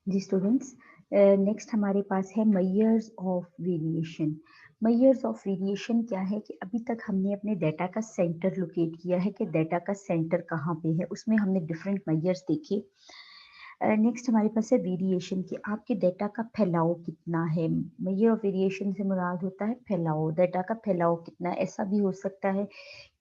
जी students, next हमारे पास है measures of variation. Measures of variation क्या है कि अभी तक हमने अपने डाटा का सेंटर लोकेट किया है कि डाटा का सेंटर कहाँ पे है, उसमें हमने डिफरेंट मेजर्स देखे। नेक्स्ट हमारे पास है वेरिएशन कि आपके डाटा का फैलाव कितना है। मेजर ऑफ वेरिएशन से मुराद होता है फैलाव, डाटा का फैलाव कितना है। ऐसा भी हो सकता है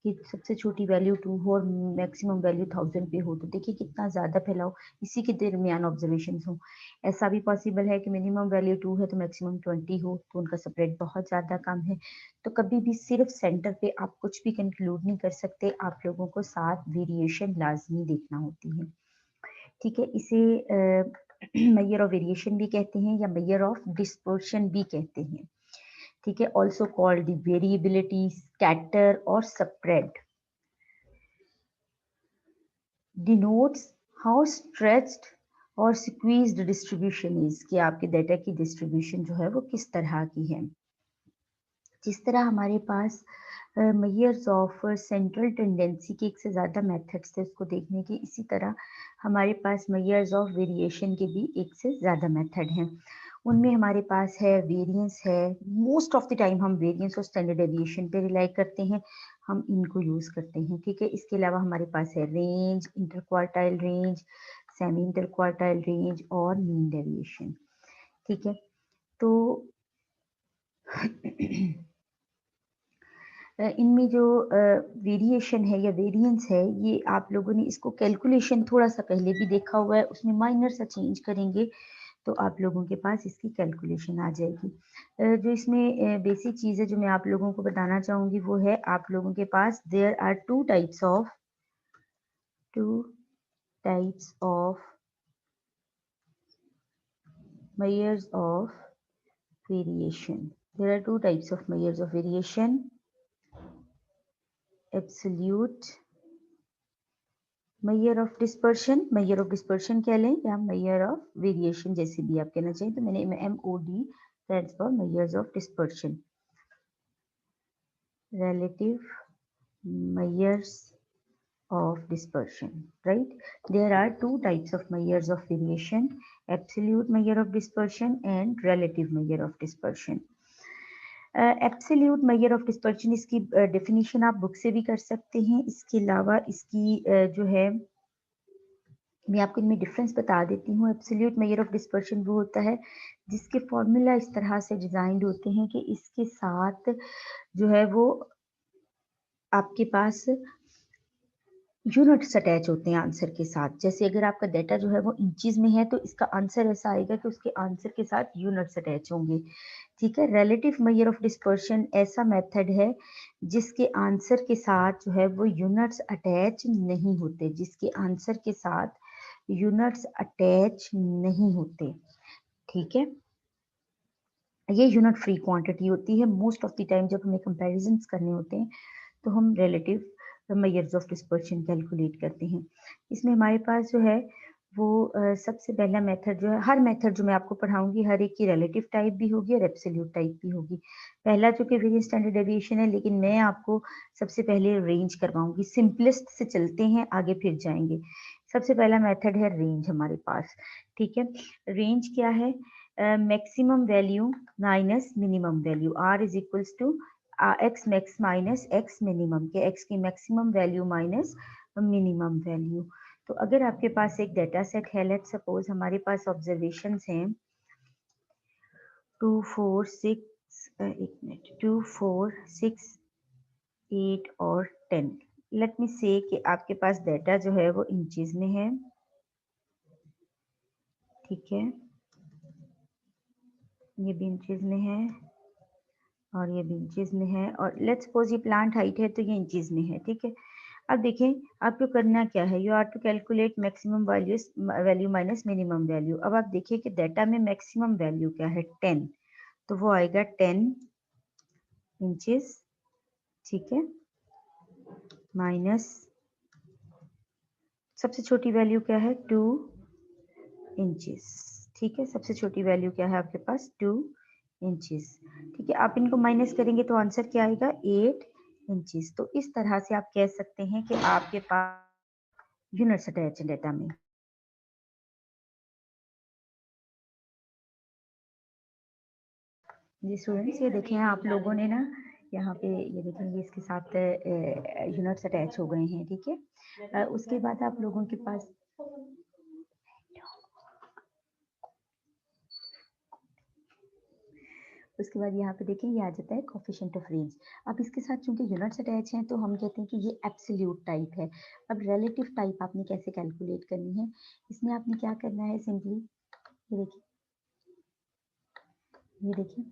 कि सबसे छोटी वैल्यू 2 हो और मैक्सिमम वैल्यू 1000 पे हो, तो देखिए कितना ज़्यादा फैलाव इसी के दरमियान ऑब्जर्वेशन हो। ऐसा भी पॉसिबल है कि मिनिमम वैल्यू 2 है तो मैक्सिमम 20 हो, तो उनका स्प्रेड बहुत ज़्यादा कम है। तो कभी भी सिर्फ सेंटर पे आप कुछ भी कंक्लूड नहीं कर सकते, आप लोगों को साथ वेरिएशन लाजमी देखना होती है। ठीक है, इसे मेजर ऑफ वेरिएशन भी कहते हैं या मेजर ऑफ डिस्पर्शन भी कहते हैं। ठीक है, also called the variability, scatter और स्प्रेड। डिनोट्स हाउ स्ट्रेच्ड और स्क्वीज्ड डिस्ट्रीब्यूशन इज, कि आपके डाटा की डिस्ट्रीब्यूशन जो है वो किस तरह की है। जिस तरह हमारे पास मेजर्स ऑफ सेंट्रल टेंडेंसी के एक से ज़्यादा मेथड्स थे उसको देखने के, इसी तरह हमारे पास मेजर्स ऑफ वेरिएशन के भी एक से ज़्यादा मेथड हैं। उनमें हमारे पास है वेरिएंस है। मोस्ट ऑफ द टाइम हम वेरिएंस और स्टैंडर्ड डेविएशन पे रिलाई करते हैं, हम इनको यूज़ करते हैं। ठीक है, इसके अलावा हमारे पास है range, interquartile range, semi interquartile range और मीन डेविएशन। ठीक है, तो इनमें जो वेरिएशन है या वेरिएंस है, ये आप लोगों ने इसको कैलकुलेशन थोड़ा सा पहले भी देखा हुआ है, उसमें माइनर सा चेंज करेंगे तो आप लोगों के पास इसकी कैलकुलेशन आ जाएगी। जो इसमें बेसिक चीज़ है जो मैं आप लोगों को बताना चाहूँगी वो है, आप लोगों के पास there are two types of measures of variation. There are two types of measures of variation, absolute measure of dispersion कह लें या मेजर ऑफ वेरिएशन, जैसे भी आप कहना चाहिए। तो मैंने MOD stands for measures of dispersion, relative measures of dispersion, right? There are two types of measures of variation: absolute measure of dispersion and relative measure of dispersion. Absolute measure of dispersion, इसकी definition आप book से भी कर सकते हैं। इसके अलावा इसकी जो है, मैं आपको इनमें डिफरेंस बता देती हूँ। एब्सोल्यूट मेजर ऑफ डिस्पर्शन वो होता है जिसके फॉर्मूला इस तरह से डिजाइंड होते हैं कि इसके साथ जो है वो आपके पास यूनिट्स अटैच होते हैं आंसर के साथ। जैसे अगर आपका डाटा जो है वो इंचेस में है तो इसका आंसर ऐसा आएगा कि उसके आंसर के साथ यूनिट्स अटैच होंगे। ठीक है, रिलेटिव मेजर ऑफ डिस्पर्शन ऐसा मेथड है जिसके आंसर के साथ जो है वो यूनिट्स अटैच नहीं होते, जिसके आंसर के साथ यूनिट्स अटैच नहीं होते। ठीक है, ये यूनिट फ्री क्वांटिटी होती है। मोस्ट ऑफ द टाइम जब हमें कंपैरिजंस करने होते हैं तो हम relative measures of dispersion calculate करते हैं। इसमें हमारे पास जो है वो सबसे पहला मेथड जो है, हर मेथड जो मैं आपको पढ़ाऊंगी हर एक की रिलेटिव टाइप भी होगी और एब्सोल्यूट टाइप भी होगी। पहला जो कि वेरिएंस स्टैंडर्ड डेविएशन है, लेकिन मैं आपको सबसे पहले रेंज करवाऊंगी। सिंपलेस्ट से चलते हैं, आगे फिर जाएंगे। सबसे पहला मेथड है रेंज हमारे पास। ठीक है, रेंज क्या है? Maximum value minus minimum value, R is equals to x max minus x minimum, के एक्स की maximum value minus minimum value. तो अगर आपके पास एक डाटा सेट है, लेट सपोज हमारे पास ऑब्जर्वेशंस हैं 2 4 6 एक मिनट 2 4 6 8 और 10। लेट मी से कि आपके पास डाटा जो है वो इंचेस में है। ठीक है, ये भी इंचेस में है और ये भी इंचेस में है, और लेट्स सपोज ये प्लांट हाइट है तो ये इंचेस में है। ठीक है, अब देखें आपको करना क्या है, you are to calculate maximum value minus minimum value. अब आप देखिए कि डाटा में मैक्सिमम वैल्यू क्या है, 10, तो वो आएगा 10 इंचेस। ठीक है, माइनस सबसे छोटी वैल्यू क्या है, 2 इंचेस। ठीक है, सबसे छोटी वैल्यू क्या है आपके पास, 2 इंचेस। ठीक है, आप इनको माइनस करेंगे तो आंसर क्या आएगा, 8 इंचेस। तो इस तरह से आप कह सकते हैं कि आपके पास यूनिट्स अटैच है डाटा में। जी स्टूडेंट्स, ये देखें आप लोगों ने ना यहाँ पे ये देखेंगे इसके साथ यूनिट्स अटैच हो गए हैं, ठीक है। उसके बाद आप लोगों के पास उसके बाद यहाँ पे देखें ये आ जाता है कोफिशिएंट ऑफ रेंज। अब इसके साथ चूंकि यूनिट्स अटैच हैं तो हम कहते हैं कि ये एब्सोल्यूट टाइप है। अब रिलेटिव टाइप आपने कैसे कैलकुलेट करनी है, इसमें आपने क्या करना है, सिंपली ये देखिए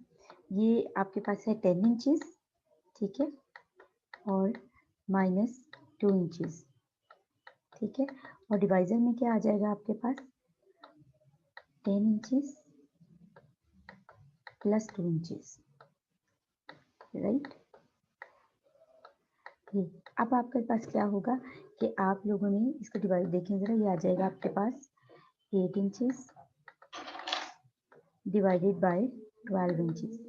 ये आपके पास है 10 इंचेस, ठीक है, और -2 इंचेस, ठीक है, और डिवाइजर में क्या आ जाएगा आपके पास 10 इंचेस प्लस 2 इंचेस, राइट। अब आपके पास क्या होगा कि आप लोगों ने इसका डिवाइड देखें जरा, ये आ जाएगा आपके पास 8 inches divided by 12 inches,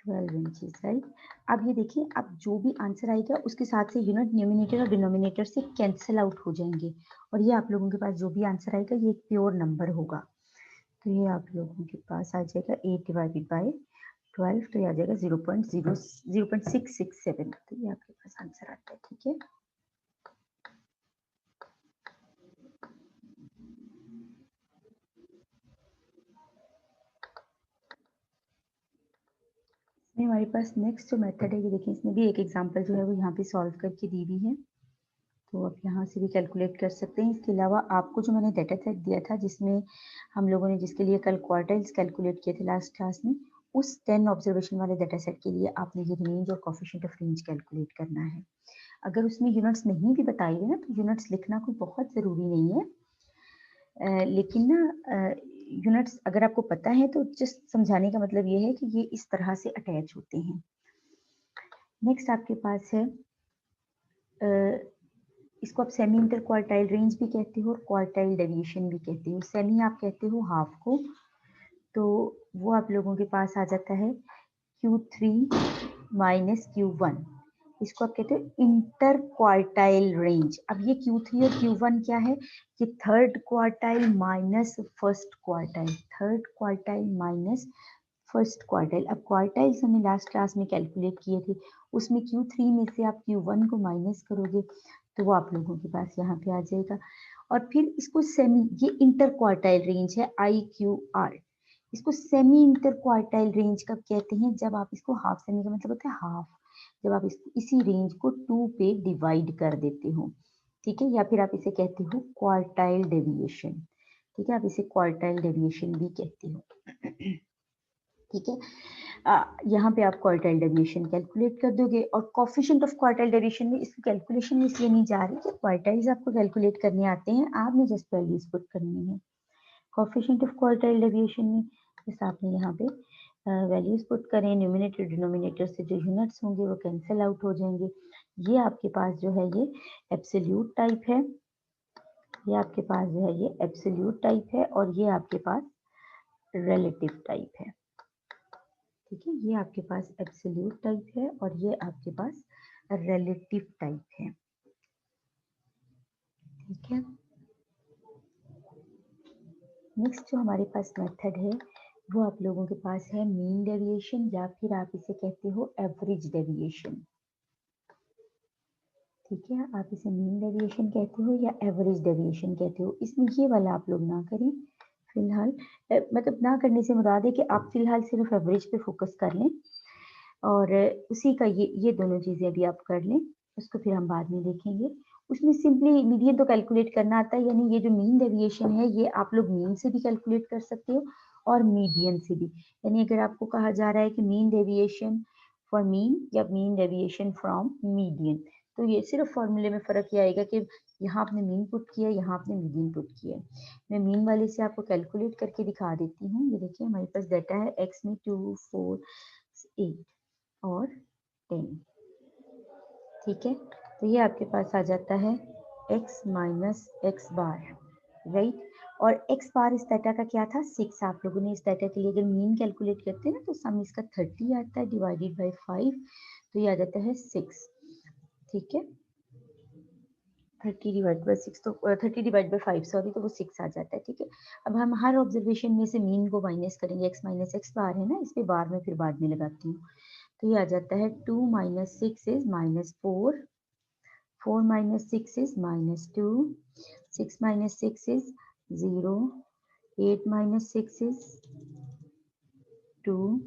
12 inches, right. अब ये देखिए, अब जो भी आंसर आएगा उसके साथ से यूनिट न्यूमिनेटर और डिनोमिनेटर से कैंसिल आउट हो जाएंगे, और ये आप लोगों के पास जो भी आंसर आएगा ये एक प्योर नंबर होगा। तो ये आप लोगों के पास आ जाएगा 8 डिवाइडेड बाय 12, तो ये आ जाएगा 0.667, तो ये आपके पास आंसर आता है, ठीक है। इसमें हमारे पास नेक्स्ट जो मेथड है, ये देखिए इसमें भी एक एग्जांपल जो है वो यहाँ पे सॉल्व करके दी हुई है, तो आप यहाँ से भी कैलकुलेट कर सकते हैं। इसके अलावा आपको जो मैंने डाटा सेट दिया था जिसमें हम लोगों ने जिसके लिए कल क्वार्टाइल्स कैलकुलेट किए थे लास्ट क्लास में, उस 10 ऑब्जर्वेशन वाले डाटा सेट के लिए आपने ये रेंज और कोफिशिएंट ऑफ रेंज कैलकुलेट करना है। अगर उसमें यूनिट्स नहीं भी बताई हुई ना तो यूनिट्स लिखना कोई बहुत ज़रूरी नहीं है, लेकिन ना यूनिट्स अगर आपको पता है तो जस्ट समझाने का मतलब ये है कि ये इस तरह से अटैच होते हैं। नेक्स्ट आपके पास है इसको आप सेमी इंटर क्वार्टाइल रेंज भी कहते हो और क्वार्टाइल डेविएशन भी कहते हो। सेमी आप कहते हो हाफ को, तो वो आप लोगों के पास आ जाता है Q3 माइनस Q1, इसको आप कहते हो इंटर क्वार्टाइल रेंज। अब ये Q3 और Q1 क्या है, ये third quartile minus first quartile, third quartile minus first quartile. अब क्वार्टाइल्स हमने लास्ट क्लास में कैलकुलेट किए थे, उसमें Q3 में से आप Q1 को माइनस करोगे तो वो आप लोगों के पास यहाँ पे आ जाएगा। और फिर इसको सेमी, ये इंटर क्वार्टाइल रेंज है IQR, इसको सेमी इंटर क्वार्टाइल रेंज कब कहते हैं, जब आप इसको हाफ, सेमी का मतलब होता है हाफ, जब आप इसको इसी रेंज को 2 पे डिवाइड कर देते हो, ठीक है, या फिर आप इसे कहते हो क्वार्टाइल डेविएशन, ठीक है, आप इसे क्वार्टाइल डेविएशन भी कहते हो, ठीक है। यहाँ पे आप क्वार्टाइल डेविएशन कैलकुलेट कर दोगे, और कोफिशिएंट ऑफ क्वार्टाइल डेविएशन में इसकी कैलकुलेशन इसलिए नहीं जा रही कि क्वार्टाइल्स आपको कैलकुलेट करने आते हैं, आपने जस्ट वैल्यूज पुट करनी है। कोफिशिएंट ऑफ क्वार्टाइल डेविएशन में जैसे आपने यहाँ पे वैल्यूज पुट करें, न्यूमिनेटर डिनोमिनेटर से जो यूनिट्स होंगे वो कैंसिल आउट हो जाएंगे। ये आपके पास जो है ये एब्सोल्यूट टाइप है, ये आपके पास जो है ये एब्सोल्यूट टाइप है, और ये आपके पास रिलेटिव टाइप है, ठीक है। ये आपके पास एब्सोल्यूट टाइप है और ये आपके पास रिलेटिव टाइप है, ठीक है। नेक्स्ट जो हमारे पास मेथड है वो आप लोगों के पास है मीन डेविएशन, या फिर आप इसे कहते हो एवरेज डेविएशन, ठीक है। आप इसे मीन डेविएशन कहते हो या एवरेज डेविएशन कहते हो। इसमें ये वाला आप लोग ना करें फिलहाल, मतलब ना करने से मुराद है कि आप फिलहाल सिर्फ एवरेज पे फोकस कर लें, और उसी का ये दोनों चीज़ें अभी आप कर लें, उसको फिर हम बाद में देखेंगे। उसमें सिंपली मीडियन तो कैलकुलेट करना आता है, यानी ये जो मीन डेविएशन है ये आप लोग मीन से भी कैलकुलेट कर सकते हो और मीडियन से भी। यानी अगर आपको कहा जा रहा है कि मीन डेविएशन फॉर मीन या मीन डेविएशन फ्रॉम मीडियन, तो ये सिर्फ फॉर्मूले में फ़र्क ये आएगा कि यहाँ आपने मीन पुट किया, यहाँ आपने मीडियन पुट किया। मैं मीन वाले से आपको कैलकुलेट करके दिखा देती हूँ। ये देखिए हमारे पास डाटा है एक्स में 2, 4, 8 और 10, ठीक है। तो ये आपके पास आ जाता है x माइनस एक्स बार, राइट। और x बार इस डाटा का क्या था 6, आप लोगों ने इस डाटा के लिए अगर मीन कैलकुलेट करते हैं ना तो सम इसका 30 आता है डिवाइडेड बाय 5, तो ये आ जाता है 6, ठीक है। 30 डिवाइड बाई 6 तो 30 डिवाइड बाई 5 सॉरी, तो वो 6 आ जाता है, ठीक है। अब हम हर ऑब्जर्वेशन में से मीन को माइनस करेंगे, x माइनस एक्स बार है ना, इस पे बार में फिर बाद में लगाती हूँ, तो ये आ जाता है 2 minus 6 is minus 4, 4 minus 6 is minus 2, 6 minus 6 is 0, 8 minus 6 is 2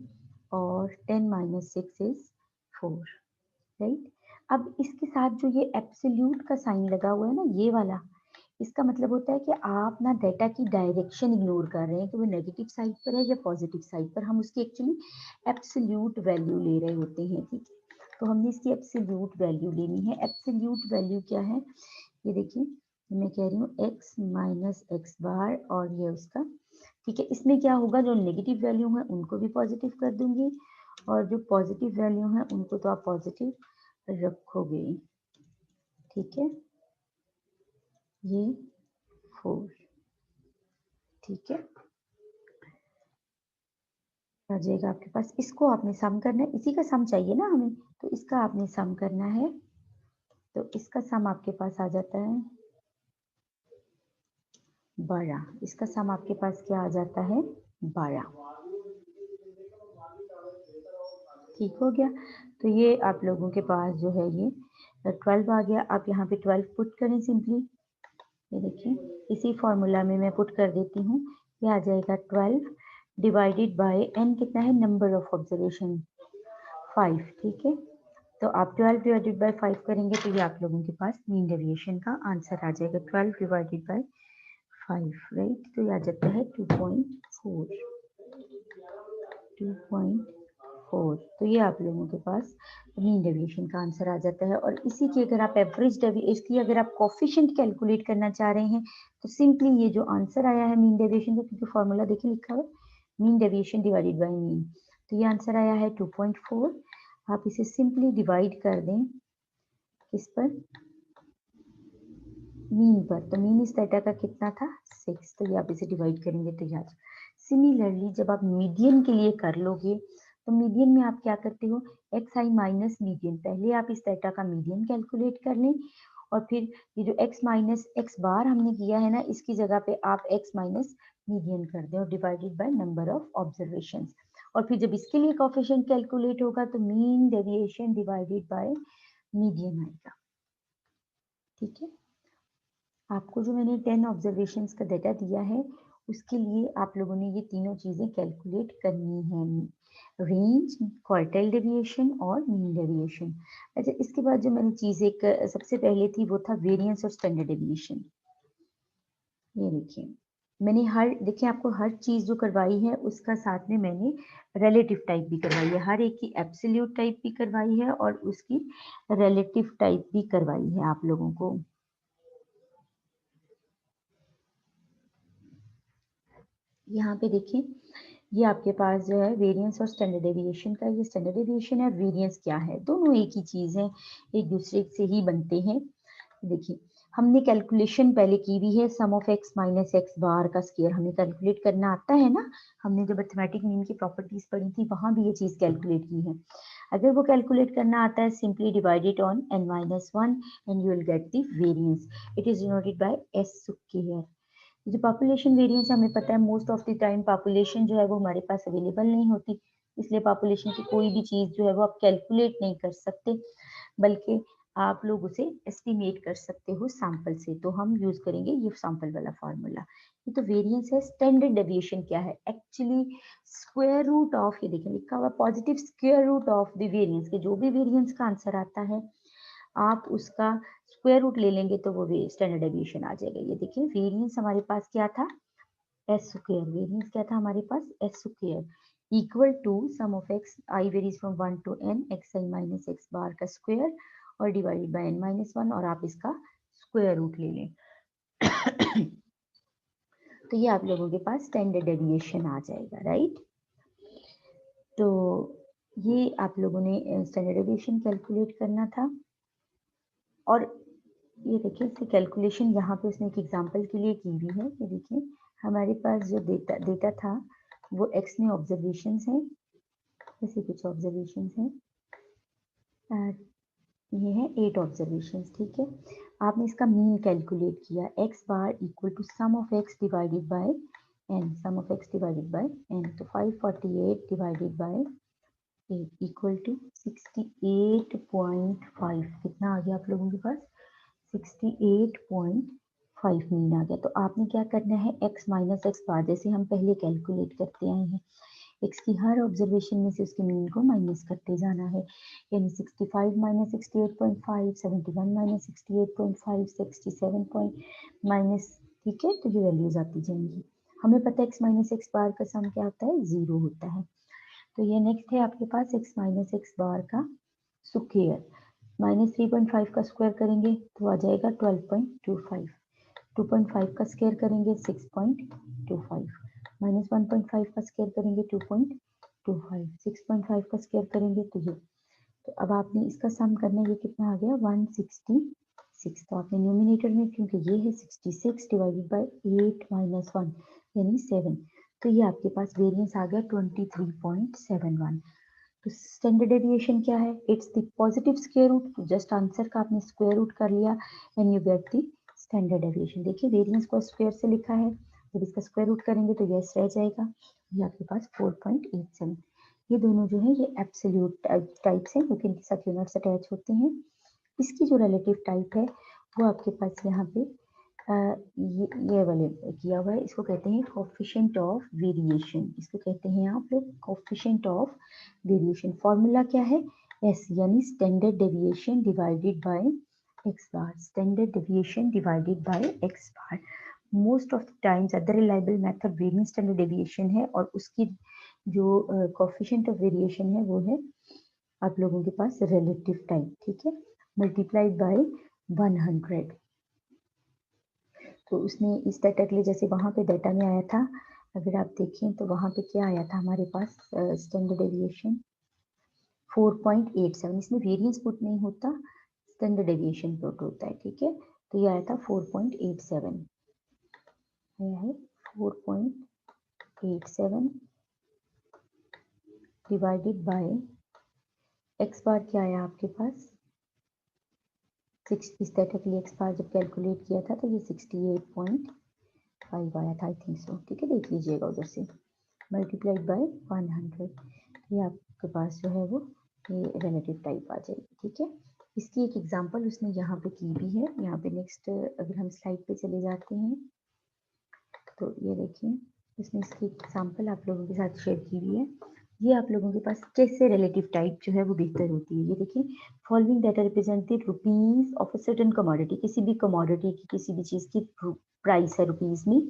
और 10 माइनस 6 इज 4, राइट। अब इसके साथ जो ये एब्सोल्यूट का साइन लगा हुआ है ना, ये वाला, इसका मतलब होता है कि आप ना डेटा की डायरेक्शन इग्नोर कर रहे हैं कि वो नेगेटिव साइड पर है या पॉजिटिव साइड पर, हम उसकी एक्चुअली एब्सोल्यूट वैल्यू ले रहे होते हैं, ठीक है। तो हमने इसकी एब्सोल्यूट वैल्यू लेनी है। एब्सोल्यूट वैल्यू क्या है, ये देखिए, मैं कह रही हूँ x माइनस एक्स बार और ये उसका, ठीक है। इसमें क्या होगा, जो नेगेटिव वैल्यू है उनको भी पॉजिटिव कर दूंगी और जो पॉजिटिव वैल्यू है उनको तो आप पॉजिटिव रखोगे, ठीक है। ये 4, ठीक है, आ जाएगा आपके पास। इसको आपने सम करना है, इसी का सम चाहिए ना हमें, तो इसका आपने सम करना है, तो इसका सम आपके पास आ जाता है 12, इसका सम आपके पास क्या आ जाता है 12, ठीक हो गया। तो ये आप लोगों के पास जो है ये 12 आ गया। आप यहाँ पे 12 पुट करें सिंपली, ये देखिए इसी फॉर्मूला में मैं पुट कर देती हूँ, ये आ जाएगा 12 डिवाइडेड बाय n, कितना है नंबर ऑफ ऑब्जर्वेशन 5, ठीक है। तो आप 12 डिवाइडेड बाय 5 करेंगे तो ये आप लोगों के पास मीन डेविएशन का आंसर आ जाएगा, 12 डिवाइडेड बाय 5, राइट। तो ये आ जाता है 2.4, 2.4। तो ये आप लोगों के पास मीन डेविएशन का आंसर आ जाता है। और इसी की अगर आप एवरेज डेविएशन की अगर आप कोफिशिएंट कैलकुलेट करना चाह रहे हैं तो सिंपली ये जो आंसर आया है मीन डेविएशन का, क्योंकि फॉर्मूला देखिए लिखा हुआ है mean deviation divided by mean, तो ये आंसर आया है 2.4। आप इसे सिंपली डिवाइड कर दें किस पर, मीन पर, तो मीन इस डेटा का कितना था 6, तो ये आप इसे डिवाइड करेंगे तो याद। सिमिलरली जब आप मीडियन के लिए कर लोगे तो मीडियन में आप क्या करते हो, एक्स आई माइनस मीडियन, पहले आप इस डेटा का मीडियन कैलकुलेट कर लें और फिर ये जो x माइनस एक्स बार हमने किया है ना, इसकी जगह पे आप x माइनस मीडियन कर दें और divided by number of observations, और फिर जब इसके लिए कोफिशिएंट कैलकुलेट होगा तो mean deviation divided by median आएगा, ठीक है। आपको जो मैंने 10 ऑब्जर्वेशंस का डेटा दिया है उसके लिए आप लोगों ने ये तीनों चीज़ें कैलकुलेट करनी है, रेंज, क्वार्टाइल डेविएशन और मीन डेविएशन। अच्छा, इसके बाद जो मैंने चीज़ एक सबसे पहले थी वो था वेरिएंस और स्टैंडर्ड डेविएशन। ये देखिए मैंने देखिए आपको हर चीज़ जो करवाई है उसका साथ में मैंने रिलेटिव टाइप भी करवाई है, हर एक की एब्सोल्यूट टाइप भी करवाई है और उसकी रिलेटिव टाइप भी करवाई है आप लोगों को। यहाँ पे देखिए ये आपके पास जो है वेरिएंस और स्टैंडर्ड डेविएशन का, ये स्टैंडर्ड डेविएशन है, वेरिएंस क्या है, दोनों एक ही चीज़ है, एक दूसरे से ही बनते हैं। देखिए हमने कैलकुलेशन पहले की हुई है, सम of x minus X bar का स्क्वायर हमें कैलकुलेट करना आता है ना, हमने जब मैथमेटिक मीन की प्रॉपर्टीज पढ़ी थी वहां भी ये चीज़ कैलकुलेट की है। अगर वो कैलकुलेट करना आता है simply divide it on n minus 1 and you will get the variance, it is denoted by s square. जो पॉपुलेशन वेरिएंस हमें पता है most of the time population जो है वो हमारे पास अवेलेबल नहीं होती, इसलिए पॉपुलेशन की कोई भी चीज़ जो है वो आप कैलकुलेट नहीं कर सकते, बल्कि आप लोग उसे एस्टिमेट कर सकते हो सैंपल से, तो हम यूज करेंगे ये सैंपल वाला फार्मूला। ये तो वेरिएंस है। स्टैंडर्ड डेविएशन क्या है, एक्चुअली स्क्वायर रूट ऑफ, ये देखिए लिखा हुआ positive square root of the variance के, जो भी वेरिएंस का आंसर आता है आप उसका स्क्वायर रूट ले लेंगे तो वो स्टैंडर्ड डेविएशन आ जाएगा। ये देखिए वेरिएंस हमारे पास क्या था एस स्क्वायर, वेरिएंस क्या था हमारे पास S square equal to sum of X I varies from 1 to n X I minus X bar का स्क्वायर और डिवाइडेड बाय n माइनस 1 और आप इसका स्क्वायर रूट ले लें तो ये आप लोगों के पास स्टैंडर्ड डेविएशन आ जाएगा, राइट। तो ये आप लोगों ने स्टैंडर्ड डेविएशन कैलकुलेट करना था और ये देखिए इसकी कैलकुलेशन यहाँ पे उसने एक एग्जांपल के लिए की हुई है। ये देखिए हमारे पास जो डेटा था वो एक्स में ऑब्जर्वेशंस हैं, ऐसे कुछ ऑब्जर्वेशंस हैं, ये है 8 ऑब्जर्वेशंस, ठीक है। आपने इसका मीन कैलकुलेट किया, x bar equal to sum of x divided by n, sum of x divided by n, तो 548 डिवाइडेड बाय 8 इक्वल टू 68.5, कितना आ गया आप लोगों के पास, 68.5 मीन आ गया। तो आपने क्या करना है, x माइनस एक्स बार जैसे हम पहले कैलकुलेट करते आए हैं, x की हर ऑब्जर्वेशन में से उसके मीन को माइनस करते जाना है, यानी 65 माइनस 68.5, 71 माइनस 68.5, 67 पॉइंट माइनस, ठीक है। तो ये वैल्यूज आती जाएंगी। हमें पता है x माइनस एक्स बार का सम क्या होता है, 0 होता है। तो ये नेक्स्ट है आपके पास x माइनस एक्स बार का स्क्वायर, माइनस 3.5 का स्क्वायर करेंगे तो आ जाएगा 12.25, 2.5 का स्क्वायर करेंगे 6.25, माइनस 1.5 का स्क्वायर करेंगे 2.25, 6.5 का स्क्वायर करेंगे तो ये, तो अब आपने इसका सम करना है, ये कितना आ गया 166। तो आपने न्यूमिनेटर में, क्योंकि ये है 66 डिवाइडेड बाय 8 माइनस 1 यानी 7, तो ये आपके पास वेरिएंस आ गया 23.71। तो स्टैंडर्ड डेविएशन क्या है, it's the positive square root, तो जस्ट आंसर का आपने स्क्वायर रूट कर लिया and you get the standard deviation. देखिए वेरिएंस को स्क्वायर से लिखा है, जब इसका स्क्वायर रूट करेंगे तो यस रह जाएगा, ये आपके पास 4.87। ये दोनों जो है ये एब्सोल्यूट टाइप्स हैं क्योंकि इनके साथ यूनिट्स अटैच होते हैं। इसकी जो रिलेटिव टाइप है वो आपके पास यहाँ पे ये वाले किया हुआ है, इसको कहते हैं कोफिशिएंट ऑफ वेरिएशन, इसको कहते हैं आप लोग कोफिशिएंट ऑफ वेरिएशन। फॉर्मूला क्या है, एस यानी standard deviation divided by X bar, standard deviation divided by X bar. Most of the times other reliable method variance standard deviation है और उसकी जो कोफिशिएंट ऑफ वेरिएशन है वो है आप लोगों के पास रिलेटिव टाइप, ठीक है, मल्टीप्लाइड बाय 100। तो उसने इस डाटा के लिए, जैसे वहाँ पे डाटा में आया था, अगर आप देखें तो वहाँ पे क्या आया था हमारे पास, स्टैंडर्ड डेविएशन 4.87, इसमें वेरिएंस पुट नहीं होता, स्टैंडर्ड डेविएशन पुट होता है, ठीक है। तो ये आया था 4.87, आया है 4.87 डिवाइडेड बाय एक्स बार क्या आया आपके पास 6, इस डाटा के लिए एक्स बार जब कैलकुलेट किया था तो ये 68.5 आया था, आई थिंक सो, ठीक है, देख लीजिएगा उधर से, मल्टीप्लाइड बाय 100, ये आपके पास जो है वो ये रिलेटिव टाइप आ जाएगी, ठीक है। इसकी एक एग्जांपल उसने यहाँ पे की भी है, यहाँ पे नेक्स्ट अगर हम स्लाइड पे चले जाते हैं तो ये देखिए उसने इसकी एग्जांपल आप लोगों के साथ शेयर की हुई है। ये आप लोगों के पास कैसे रिलेटिव टाइप जो है वो बेहतर होती है, ये देखिए, following data represented rupees of a certain commodity, किसी भी कमोडिटी की किसी भी चीज की प्राइस है रुपीज में,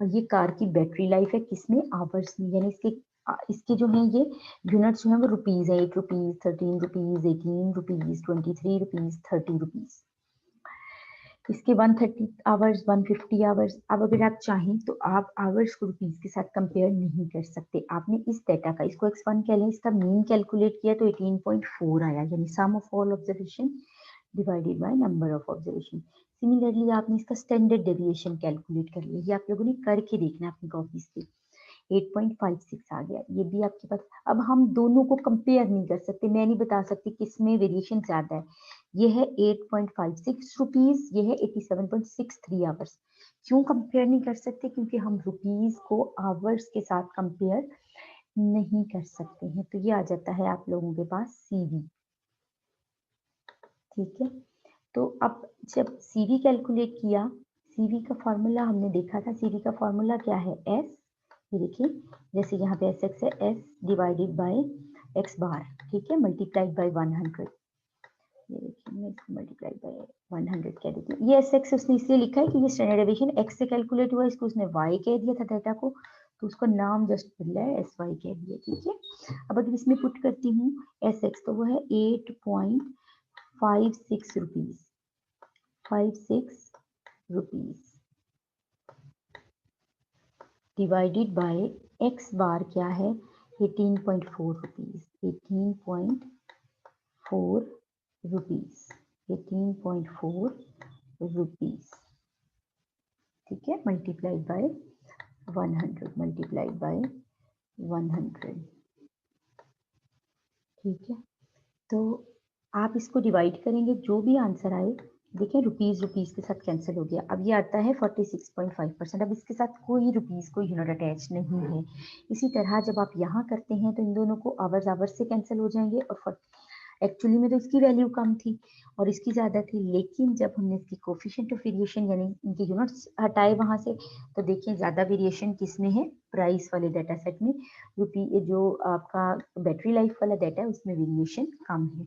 और ये कार की बैटरी लाइफ है किसमें, आवर्स में, यानी इसके जो है ये यूनिट्स जो है वो रुपीज है, 8 rupees, 13 rupees, 18 rupees, 23 rupees, 30 rupees, इसके 130 आवर्स, 150 आवर्स। अब अगर आप चाहें तो आप आवर्स को रुपीज के साथ कंपेयर नहीं कर सकते, आपने इस डेटा का, इसको x1 कह लें, इसका मीन कैलकुलेट किया तो 18.4 आया, यानी sum of all observation divided by number of observation. Similarly आपने इसका स्टैंडर्ड डेविएशन कैलकुलेट कर लिया, ये आप लोगों ने करके देखना अपनी कॉपीज पे, 8.56 आ गया, ये भी आपके पास। अब हम दोनों को कंपेयर नहीं कर सकते, मैं नहीं बता सकती किसमें वेरिएशन ज्यादा है, ये है 8.56 रुपीज, ये है 87.63 आवर्स। क्यों कंपेयर नहीं कर सकते, क्योंकि हम रुपीज को आवर्स के साथ कंपेयर नहीं कर सकते हैं, तो ये आ जाता है आप लोगों के पास सीवी, ठीक है। तो अब जब सीवी कैलकुलेट किया, सीवी का फॉर्मूला हमने देखा था, सीवी का फॉर्मूला क्या है, एस, ये देखिए जैसे यहाँ पे एस एक्स है, एस डिवाइडेड बाय एक्स बार, ठीक है, मल्टीप्लाइड बाय 100, ये देखिए मैं इसको मल्टीप्लाइड बाय 100 कह देती हूँ। ये एस एक्स उसने इसलिए लिखा है कि ये स्टैंडर्ड डेविएशन एक्स से कैलकुलेट हुआ, इसको उसने वाई कह दिया था डाटा को, तो उसका नाम जस्ट बदला है, एस वाई कह दिया, ठीक है। अब अगर इसमें पुट करती हूँ एस एक्स, तो वो है 8.56 rupees, 56 rupees divided by X bar क्या है 18.4 रुपीज, 18.4 रुपीज, 18.4 रुपीज, ठीक है, मल्टीप्लाइड बाय 100, मल्टीप्लाइड बाय 100, ठीक है। तो आप इसको डिवाइड करेंगे, जो भी आंसर आए, देखिए रुपीज़ के साथ कैंसिल हो गया। अब ये आता है 46.5%। अब इसके साथ कोई रुपीज़ कोई यूनिट अटैच नहीं है। इसी तरह जब आप यहाँ करते हैं तो इन दोनों को आवर्स से कैंसिल हो जाएंगे, और एक्चुअली में तो इसकी वैल्यू कम थी और इसकी ज़्यादा थी, लेकिन जब हमने इसकी कोफिशिएंट ऑफ वेरिएशन यानी इनके यूनिट्स हटाए वहाँ से, तो देखिए ज़्यादा वेरिएशन किसमें है, प्राइस वाले डाटा सेट में। जो आपका बैटरी लाइफ वाला डाटा है उसमें वेरिएशन कम है।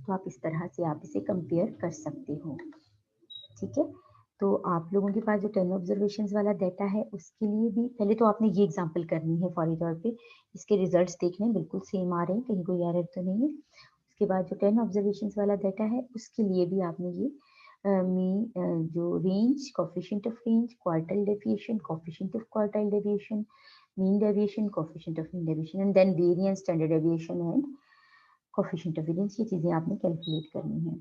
तो आप इस तरह से आप इसे कंपेयर कर सकते हो। ठीक है, तो आप लोगों के पास जो 10 ऑब्जर्वेशंस वाला डाटा है उसके लिए भी पहले तो आपने ये एग्जांपल करनी है फौरी तौर पे। इसके रिजल्ट्स देखने बिल्कुल सेम आ रहे हैं, कहीं कोई एरर तो नहीं है। उसके बाद जो 10 ऑब्जर्वेशंस वाला डाटा है उसके लिए भी आपने ये जो range, coefficient of range, quartile deviation, coefficient of quartile deviation, mean deviation, coefficient of mean deviation and then variance, standard deviation and coefficient of variance, ये चीजें आपने कैलकुलेट करनी है।